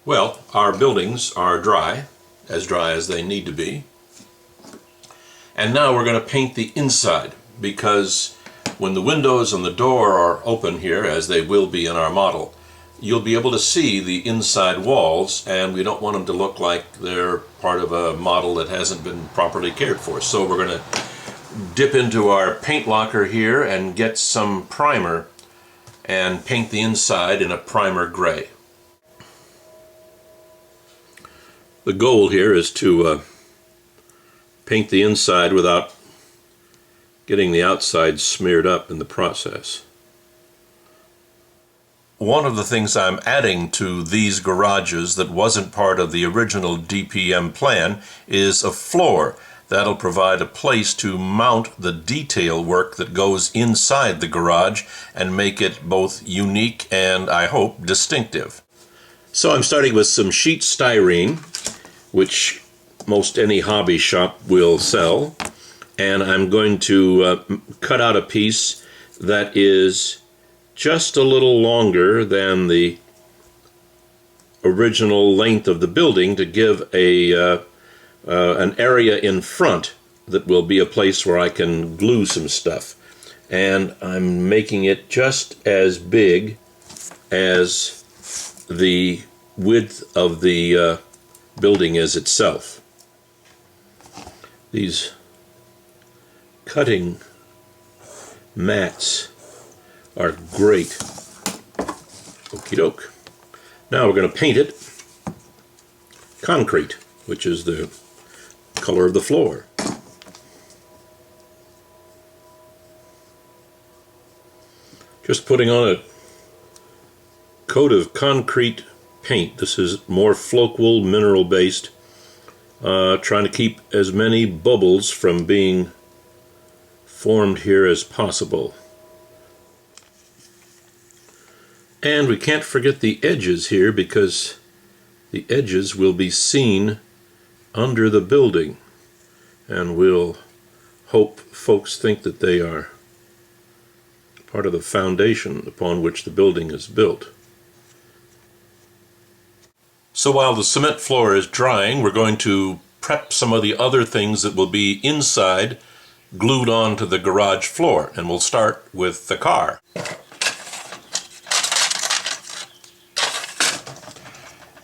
Well, our buildings are dry as they need to be. And now we're going to paint the inside, because when the windows and the door are open here, as they will be in our model, you'll be able to see the inside walls, and we don't want them to look like they're part of a model that hasn't been properly cared for. So we're going to dip into our paint locker here and get some primer and paint the inside in a primer gray. The goal here is to paint the inside without getting the outside smeared up in the process. One of the things I'm adding to these garages that wasn't part of the original DPM plan is a floor. That'll provide a place to mount the detail work that goes inside the garage and make it both unique and, I hope, distinctive. So I'm starting with some sheet styrene, which most any hobby shop will sell, and I'm going to cut out a piece that is just a little longer than the original length of the building to give an area in front that will be a place where I can glue some stuff. And I'm making it just as big as the width of the building is itself. These cutting mats are great. Okie doke. Now we're going to paint it concrete, which is the color of the floor. Just putting on a coat of concrete paint. This is more Floqual mineral based, trying to keep as many bubbles from being formed here as possible. And we can't forget the edges here, because the edges will be seen under the building, and we'll hope folks think that they are part of the foundation upon which the building is built. So while the cement floor is drying, we're going to prep some of the other things that will be inside, glued onto the garage floor, and we'll start with the car.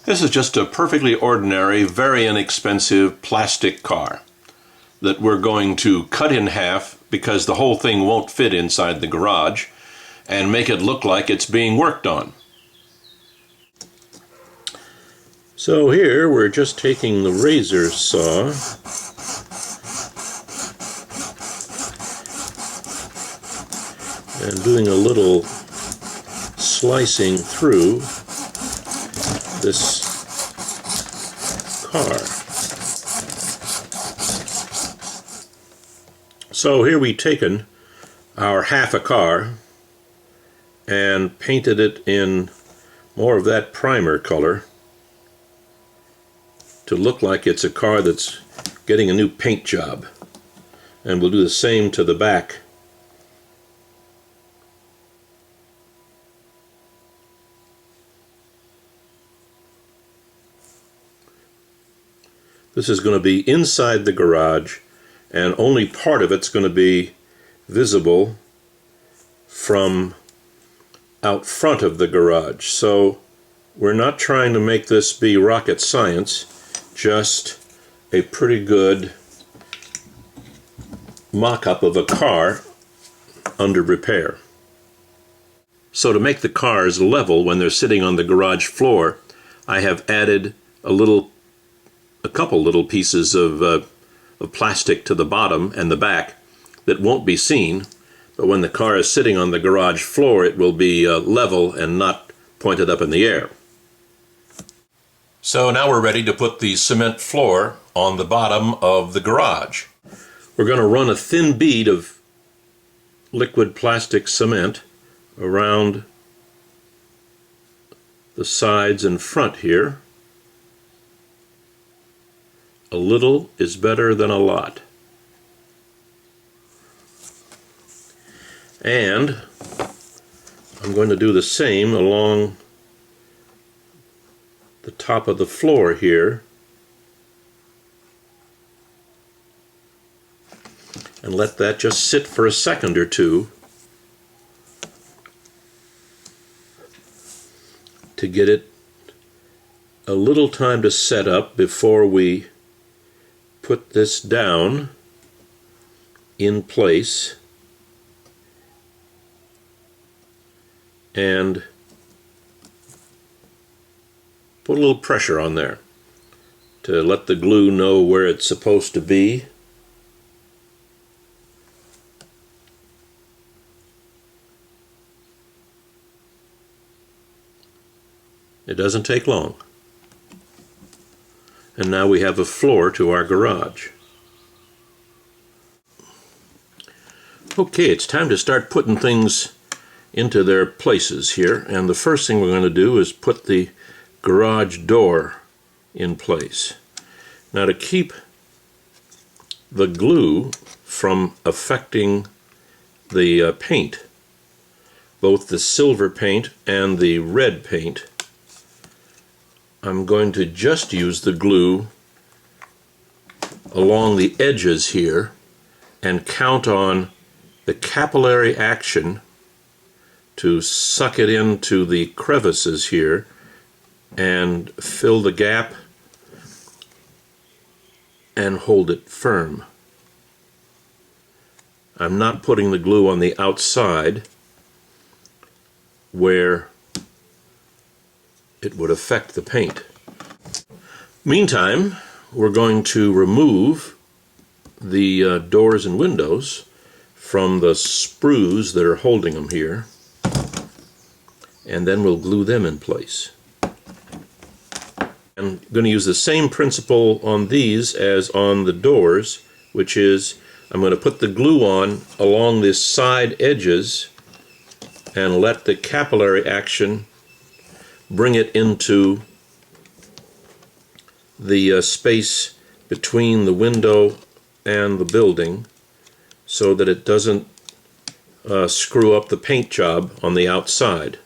This is just a perfectly ordinary, very inexpensive plastic car that we're going to cut in half, because the whole thing won't fit inside the garage, and make it look like it's being worked on. So here we're just taking the razor saw and doing a little slicing through this car. So here we've taken our half a car and painted it in more of that primer color to look like it's a car that's getting a new paint job. And we'll do the same to the back. This is going to be inside the garage, and only part of it's going to be visible from out front of the garage. So we're not trying to make this be rocket science, just a pretty good mock-up of a car under repair. So to make the cars level when they're sitting on the garage floor, I have added a couple little pieces of plastic to the bottom and the back that won't be seen, but when the car is sitting on the garage floor, it will be level and not pointed up in the air. So now we're ready to put the cement floor on the bottom of the garage. We're going to run a thin bead of liquid plastic cement around the sides and front here. A little is better than a lot. And I'm going to do the same along the top of the floor here and let that just sit for a second or two to get it a little time to set up before we put this down in place and put a little pressure on there to let the glue know where it's supposed to be. It doesn't take long. And now we have a floor to our garage. Okay, it's time to start putting things into their places here, and the first thing we're going to do is put the garage door in place. Now, to keep the glue from affecting the paint, both the silver paint and the red paint, I'm going to just use the glue along the edges here and count on the capillary action to suck it into the crevices here and fill the gap and hold it firm. I'm not putting the glue on the outside where it would affect the paint. Meantime, we're going to remove the doors and windows from the sprues that are holding them here, and then we'll glue them in place. I'm going to use the same principle on these as on the doors, which is I'm going to put the glue on along the side edges and let the capillary action bring it into the space between the window and the building so that it doesn't screw up the paint job on the outside.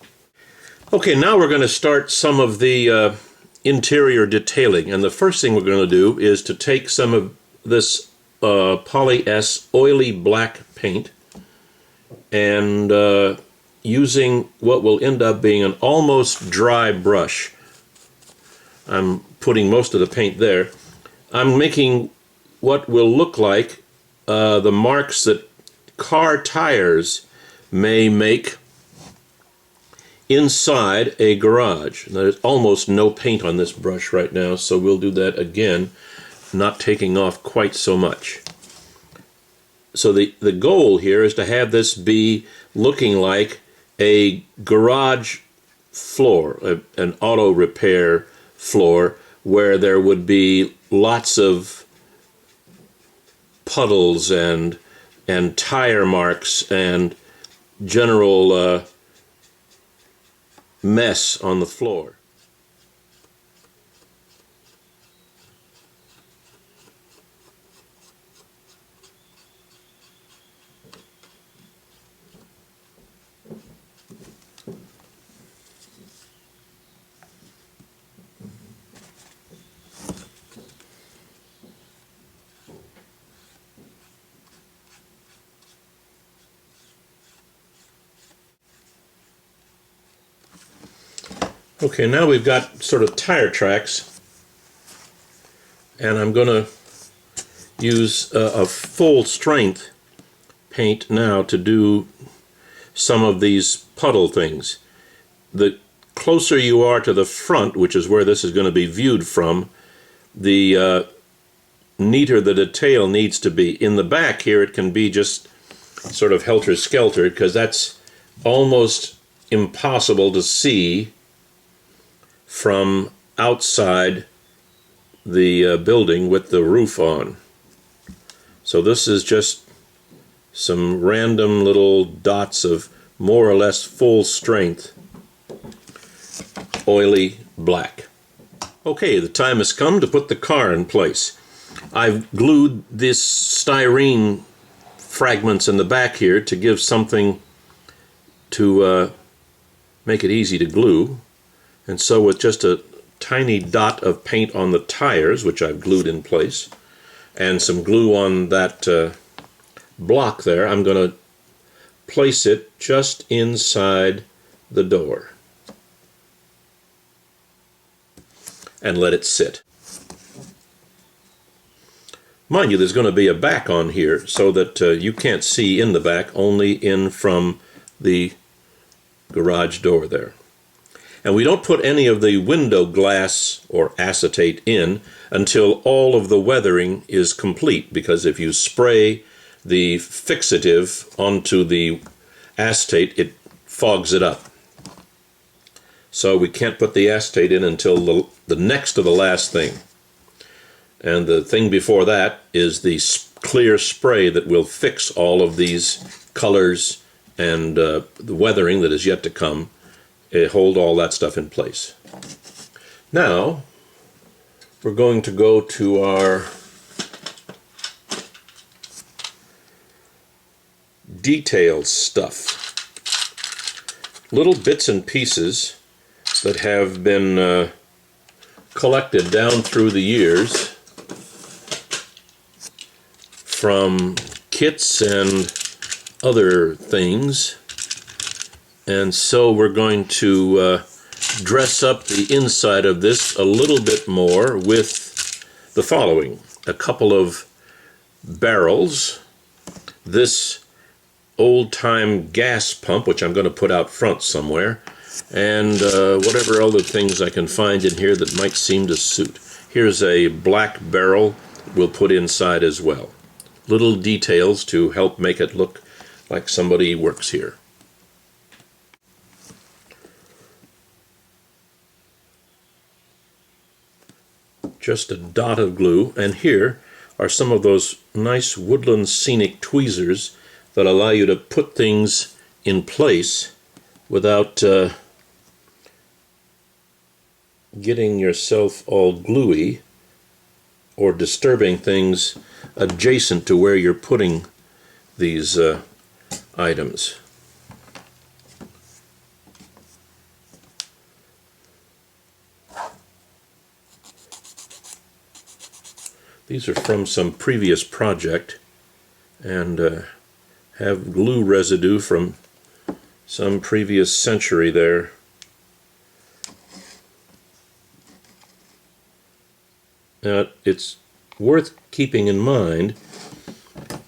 Okay, now we're going to start some of the interior detailing, and the first thing we're going to do is to take some of this Poly S oily black paint and using what will end up being an almost dry brush. I'm putting most of the paint there. I'm making what will look like the marks that car tires may make inside a garage. Now, there's almost no paint on this brush right now, so we'll do that again, not taking off quite so much. So the goal here is to have this be looking like a garage floor, an auto repair floor, where there would be lots of puddles and tire marks and general mess on the floor. Okay, now we've got sort of tire tracks, and I'm going to use a full strength paint now to do some of these puddle things. The closer you are to the front, which is where this is going to be viewed from, the neater the detail needs to be. In the back here it can be just sort of helter-skelter, because that's almost impossible to see from outside the building with the roof on. So this is just some random little dots of more or less full strength oily black. Okay, the time has come to put the car in place. I've glued this styrene fragments in the back here to give something to make it easy to glue. And so with just a tiny dot of paint on the tires, which I've glued in place, and some glue on that block there. I'm going to place it just inside the door and let it sit. Mind you, there's going to be a back on here so that you can't see in the back, only in from the garage door there. And we don't put any of the window glass or acetate in until all of the weathering is complete, because if you spray the fixative onto the acetate, it fogs it up. So we can't put the acetate in until the next to the last thing. And the thing before that is the clear spray that will fix all of these colors and the weathering that is yet to come. Hold all that stuff in place. Now we're going to go to our detail stuff. Little bits and pieces that have been collected down through the years from kits and other things. And so we're going to dress up the inside of this a little bit more with the following. A couple of barrels, this old-time gas pump, which I'm going to put out front somewhere, and whatever other things I can find in here that might seem to suit. Here's a black barrel we'll put inside as well. Little details to help make it look like somebody works here. Just a dot of glue, and here are some of those nice woodland scenic tweezers that allow you to put things in place without getting yourself all gluey or disturbing things adjacent to where you're putting these items. These are from some previous project and have glue residue from some previous century there. Now, it's worth keeping in mind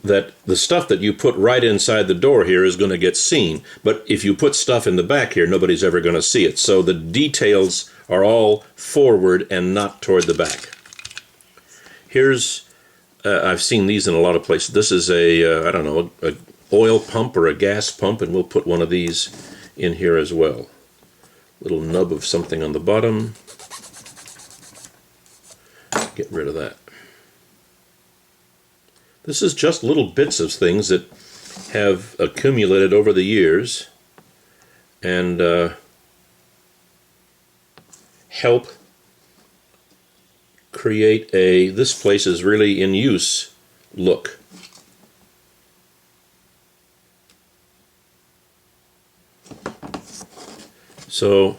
that the stuff that you put right inside the door here is going to get seen, but if you put stuff in the back here, nobody's ever going to see it. So the details are all forward and not toward the back. Here's, I've seen these in a lot of places. This is I don't know, an oil pump or a gas pump, and we'll put one of these in here as well. Little nub of something on the bottom. Get rid of that. This is just little bits of things that have accumulated over the years and help create a "this place is really in use" look. So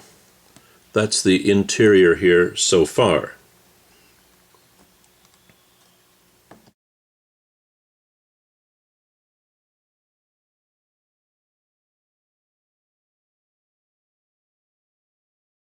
that's the interior here so far.